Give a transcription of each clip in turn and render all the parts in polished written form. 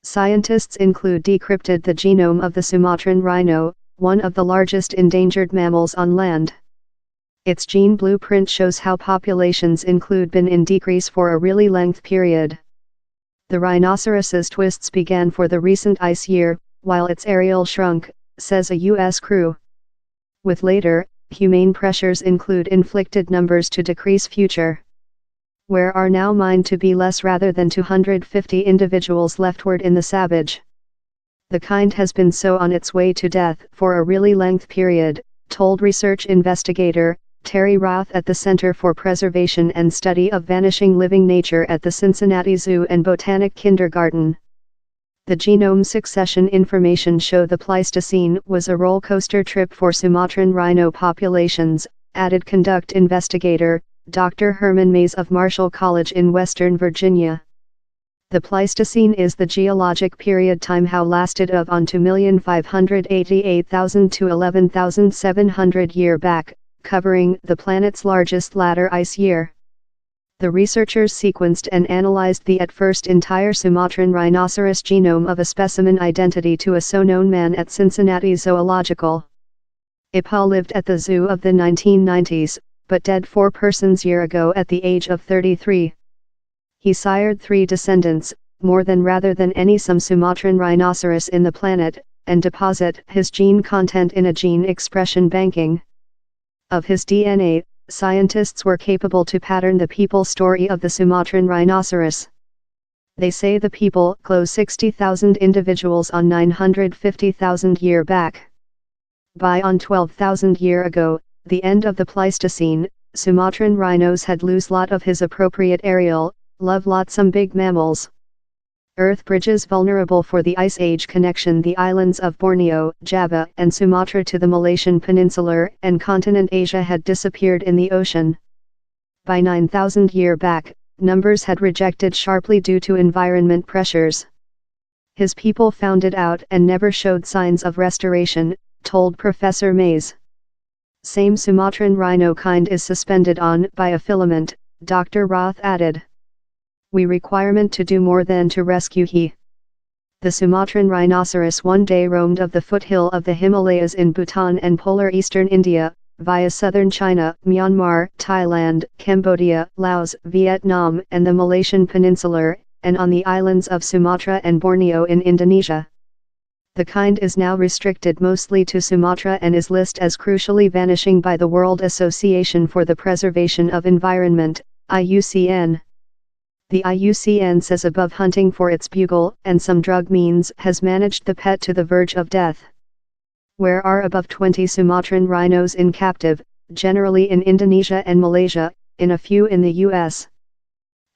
Scientists include decrypted the genome of the Sumatran rhino, one of the largest endangered mammals on land. Its gene blueprint shows how populations include been in decrease for a really length period. The rhinoceros's twists began for the recent ice year, while its aerial shrunk, says a U.S. crew. With later, humane pressures include inflicted numbers to decrease future. Where are now mined to be less rather than 250 individuals leftward in the savage. The kind has been so on its way to death for a really length period, told research investigator Terry Roth at the Center for Preservation and Study of Vanishing Living Nature at the Cincinnati Zoo and Botanic Kindergarten. The genome succession information show the Pleistocene was a roller coaster trip for Sumatran rhino populations, added conduct investigator Dr. Herman Mays of Marshall College in Western Virginia. The Pleistocene is the geologic period time how lasted of on 2,588,000 to 11,700 year back, covering the planet's largest latter ice year. The researchers sequenced and analyzed the at first entire Sumatran rhinoceros genome of a specimen identity to a so-known man at Cincinnati Zoological. Ipa lived at the zoo of the 1990s, but dead 4 persons year ago at the age of 33. He sired 3 descendants, more than rather than any some Sumatran rhinoceros in the planet, and deposit his gene content in a gene expression banking. Of his DNA, scientists were capable to pattern the people story of the Sumatran rhinoceros. They say the people close 60,000 individuals on 950,000 year back. By on 12,000 year ago, the end of the Pleistocene, Sumatran rhinos had lose lot of his appropriate aerial, love lot some big mammals. Earth bridges vulnerable for the Ice Age connection the islands of Borneo, Java and Sumatra to the Malaysian Peninsular and continent Asia had disappeared in the ocean. By 9,000 year back, numbers had rejected sharply due to environment pressures. His people found it out and never showed signs of restoration, told Professor Mays. Same Sumatran rhino kind is suspended on by a filament, Dr. Roth added. We requirement to do more than to rescue he. The Sumatran rhinoceros one day roamed of the foothill of the Himalayas in Bhutan and polar eastern India, via southern China, Myanmar, Thailand, Cambodia, Laos, Vietnam and the Malaysian Peninsular, and on the islands of Sumatra and Borneo in Indonesia. The kind is now restricted mostly to Sumatra and is listed as crucially vanishing by the World Association for the Preservation of Environment, IUCN. The IUCN says above hunting for its bugle and some drug means has managed the pet to the verge of death. Where are above 20 Sumatran rhinos in captive, generally in Indonesia and Malaysia, in a few in the US.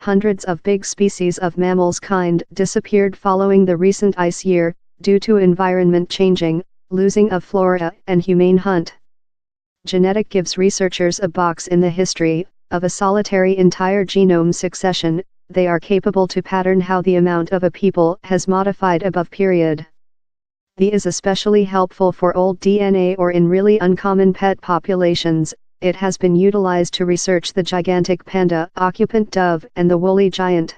Hundreds of big species of mammals kind disappeared following the recent ice year, due to environment changing, losing of flora and humane hunt. Genetic gives researchers a box in the history of a solitary entire genome succession. They are capable to pattern how the amount of a people has modified above period. The is especially helpful for old DNA or in really uncommon pet populations. It has been utilized to research the gigantic panda, occupant dove and the woolly giant.